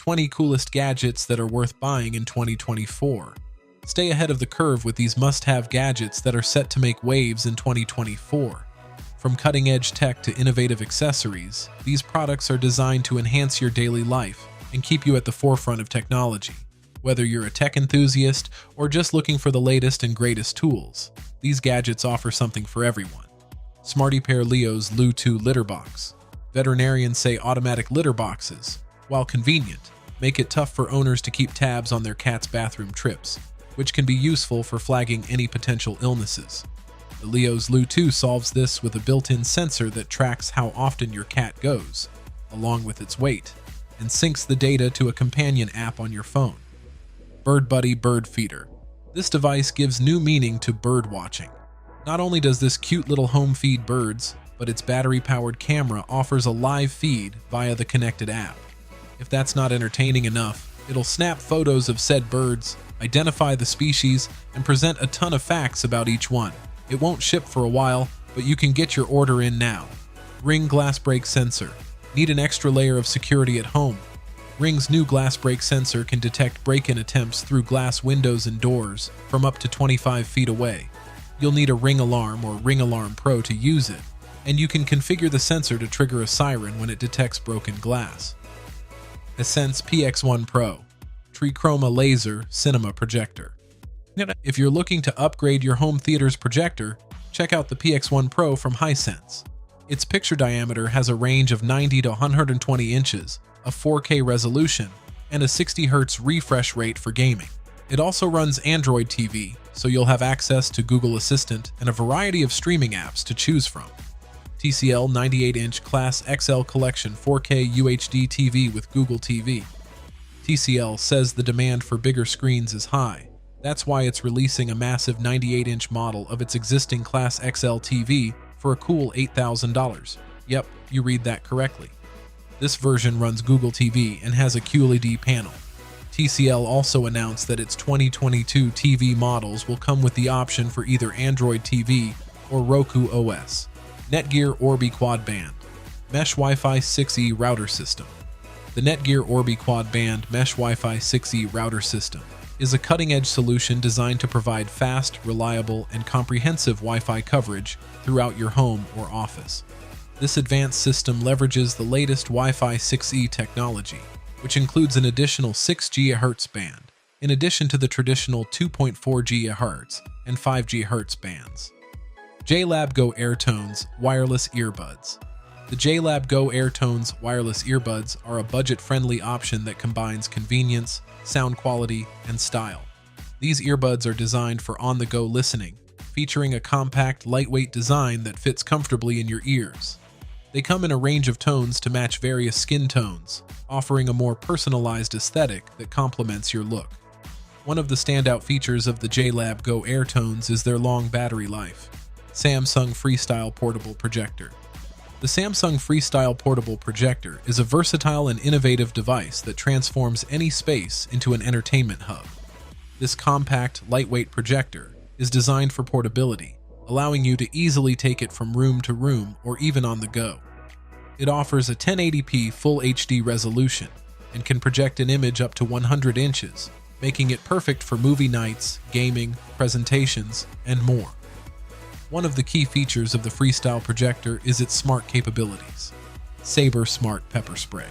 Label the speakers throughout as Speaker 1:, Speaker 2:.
Speaker 1: 20 coolest gadgets that are worth buying in 2024. Stay ahead of the curve with these must-have gadgets that are set to make waves in 2024. From cutting-edge tech to innovative accessories, these products are designed to enhance your daily life and keep you at the forefront of technology. Whether you're a tech enthusiast or just looking for the latest and greatest tools, these gadgets offer something for everyone. Smarty Pair Leo's Loo 2 Litter Box. Veterinarians say automatic litter boxes, while convenient, make it tough for owners to keep tabs on their cat's bathroom trips, which can be useful for flagging any potential illnesses. The Leo's Loo 2 solves this with a built-in sensor that tracks how often your cat goes, along with its weight, and syncs the data to a companion app on your phone. Bird Buddy Bird Feeder. This device gives new meaning to bird watching. Not only does this cute little home feed birds, but its battery-powered camera offers a live feed via the connected app. If that's not entertaining enough, it'll snap photos of said birds, identify the species, and present a ton of facts about each one. It won't ship for a while, but you can get your order in now. Ring Glass Break Sensor. Need an extra layer of security at home? Ring's new glass break sensor can detect break-in attempts through glass windows and doors from up to 25 feet away. You'll need a Ring Alarm or Ring Alarm Pro to use it, and you can configure the sensor to trigger a siren when it detects broken glass. Essence PX1 Pro. Trichroma Laser Cinema Projector. If you're looking to upgrade your home theater's projector, check out the PX1 Pro from Hisense. Its picture diameter has a range of 90 to 120 inches, a 4K resolution, and a 60 Hz refresh rate for gaming. It also runs Android TV, so you'll have access to Google Assistant and a variety of streaming apps to choose from. TCL 98-inch Class XL Collection 4K UHD TV with Google TV. TCL says the demand for bigger screens is high. That's why it's releasing a massive 98-inch model of its existing Class XL TV for a cool $8,000. Yep, you read that correctly. This version runs Google TV and has a QLED panel. TCL also announced that its 2022 TV models will come with the option for either Android TV or Roku OS. Netgear Orbi Quad Band. Mesh Wi-Fi 6E Router System. The Netgear Orbi Quad Band Mesh Wi-Fi 6E router system is a cutting-edge solution designed to provide fast, reliable, and comprehensive Wi-Fi coverage throughout your home or office. This advanced system leverages the latest Wi-Fi 6E technology, which includes an additional 6 GHz band, in addition to the traditional 2.4 GHz and 5 GHz bands. JLab Go AirTones Wireless Earbuds. The JLab Go AirTones wireless earbuds are a budget-friendly option that combines convenience, sound quality, and style. These earbuds are designed for on-the-go listening, featuring a compact, lightweight design that fits comfortably in your ears. They come in a range of tones to match various skin tones, offering a more personalized aesthetic that complements your look. One of the standout features of the JLab Go AirTones is their long battery life. Samsung Freestyle Portable Projector. The Samsung Freestyle Portable Projector is a versatile and innovative device that transforms any space into an entertainment hub. This compact, lightweight projector is designed for portability, allowing you to easily take it from room to room or even on the go. It offers a 1080p Full HD resolution and can project an image up to 100 inches, making it perfect for movie nights, gaming, presentations, and more. One of the key features of the Freestyle projector is its smart capabilities. Sabre Smart Pepper Spray.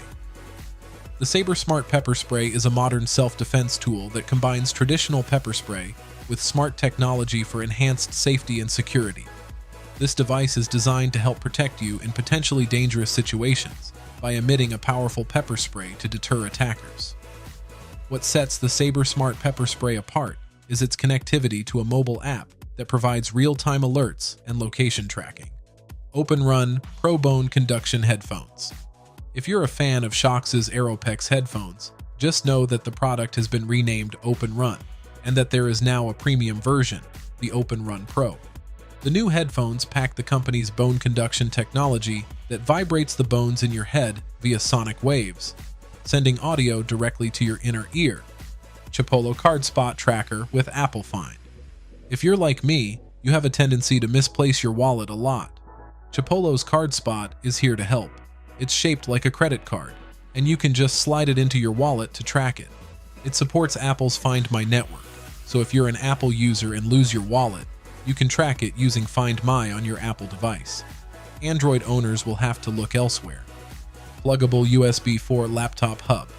Speaker 1: The Sabre Smart Pepper Spray is a modern self-defense tool that combines traditional pepper spray with smart technology for enhanced safety and security. This device is designed to help protect you in potentially dangerous situations by emitting a powerful pepper spray to deter attackers. What sets the Sabre Smart Pepper Spray apart is its connectivity to a mobile app that provides real-time alerts and location tracking. Open Run Pro Bone Conduction Headphones. If you're a fan of Shox's Aeropex headphones, just know that the product has been renamed Open Run, and that there is now a premium version, the Open Run Pro. The new headphones pack the company's bone conduction technology that vibrates the bones in your head via sonic waves, sending audio directly to your inner ear. Chipolo Card Spot Tracker with Apple Find. If you're like me, you have a tendency to misplace your wallet a lot. Chipolo's Card Spot is here to help. It's shaped like a credit card, and you can just slide it into your wallet to track it. It supports Apple's Find My network, so if you're an Apple user and lose your wallet, you can track it using Find My on your Apple device. Android owners will have to look elsewhere. Pluggable USB 4 laptop hub.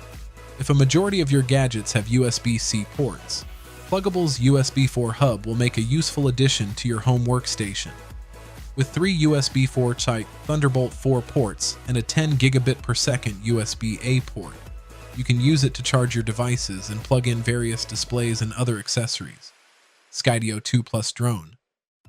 Speaker 1: If a majority of your gadgets have USB-C ports, Pluggable's USB 4 hub will make a useful addition to your home workstation. With 3 USB 4 Type Thunderbolt 4 ports and a 10 gigabit per second USB-A port, you can use it to charge your devices and plug in various displays and other accessories. Skydio 2 Plus drone.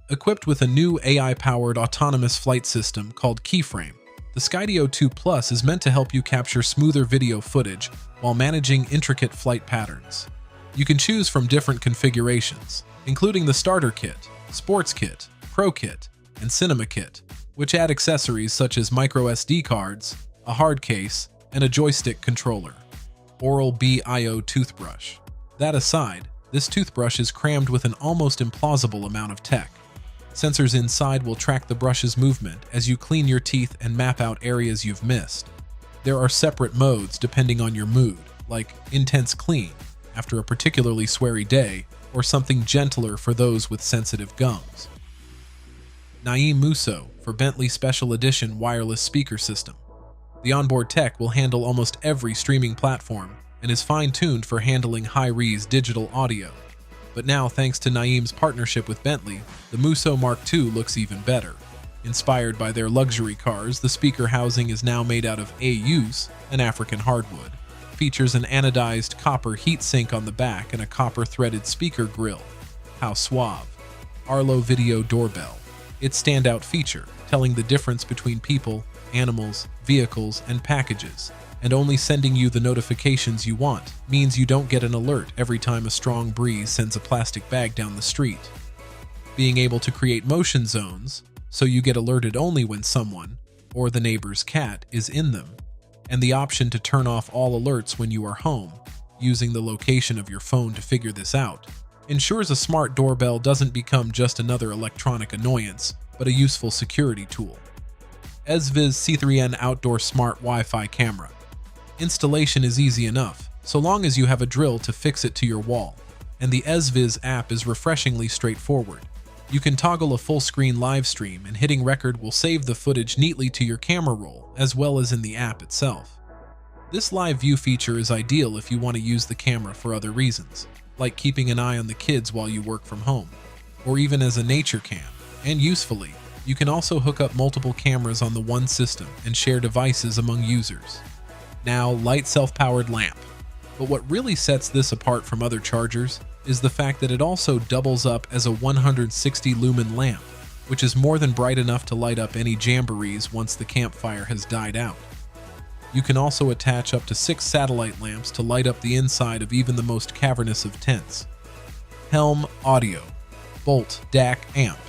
Speaker 1: Equipped with a new AI-powered autonomous flight system called Keyframe, the Skydio 2 Plus is meant to help you capture smoother video footage while managing intricate flight patterns. You can choose from different configurations, including the Starter Kit, Sports Kit, Pro Kit, and Cinema Kit, which add accessories such as micro SD cards, a hard case, and a joystick controller. Oral-B I/O toothbrush. That aside, this toothbrush is crammed with an almost implausible amount of tech. Sensors inside will track the brush's movement as you clean your teeth and map out areas you've missed. There are separate modes depending on your mood, like intense clean, after a particularly sweary day, or something gentler for those with sensitive gums. Naim Muso for Bentley Special Edition wireless speaker system. The onboard tech will handle almost every streaming platform and is fine-tuned for handling high-res digital audio. But now, thanks to Naim's partnership with Bentley, the Muso Mark II looks even better. Inspired by their luxury cars, the speaker housing is now made out of AUs, an African hardwood. Features an anodized copper heatsink on the back and a copper-threaded speaker grille. How suave. Arlo Video Doorbell. Its standout feature, telling the difference between people, animals, vehicles, and packages, and only sending you the notifications you want, means you don't get an alert every time a strong breeze sends a plastic bag down the street. Being able to create motion zones, so you get alerted only when someone, or the neighbor's cat, is in them, and the option to turn off all alerts when you are home, using the location of your phone to figure this out, ensures a smart doorbell doesn't become just another electronic annoyance, but a useful security tool. EzViz C3N Outdoor Smart Wi-Fi Camera. Installation is easy enough, so long as you have a drill to fix it to your wall, and the EzViz app is refreshingly straightforward. You can toggle a full-screen live stream, and hitting record will save the footage neatly to your camera roll, as well as in the app itself. This live view feature is ideal if you want to use the camera for other reasons, like keeping an eye on the kids while you work from home, or even as a nature cam. And usefully, you can also hook up multiple cameras on the one system and share devices among users. Now, light self-powered lamp. But what really sets this apart from other chargers is the fact that it also doubles up as a 160 lumen lamp, which is more than bright enough to light up any jamborees once the campfire has died out. You can also attach up to 6 satellite lamps to light up the inside of even the most cavernous of tents. Helm Audio. Bolt DAC Amp.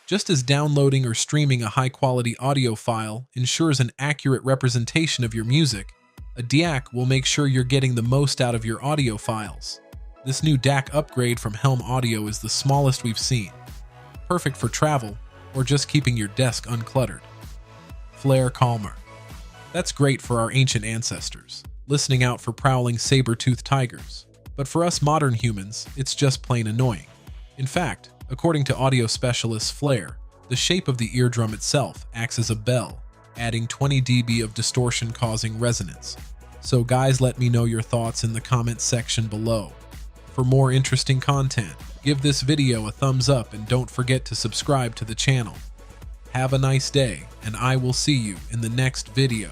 Speaker 1: Just as downloading or streaming a high-quality audio file ensures an accurate representation of your music, a DAC will make sure you're getting the most out of your audio files. This new DAC upgrade from Helm Audio is the smallest we've seen. Perfect for travel or just keeping your desk uncluttered. Flare Calmer. That's great for our ancient ancestors, listening out for prowling saber-toothed tigers. But for us modern humans, it's just plain annoying. In fact, according to audio specialist Flare, the shape of the eardrum itself acts as a bell, adding 20 dB of distortion causing resonance. So guys, let me know your thoughts in the comments section below. For more interesting content, give this video a thumbs up and don't forget to subscribe to the channel. Have a nice day, and I will see you in the next video.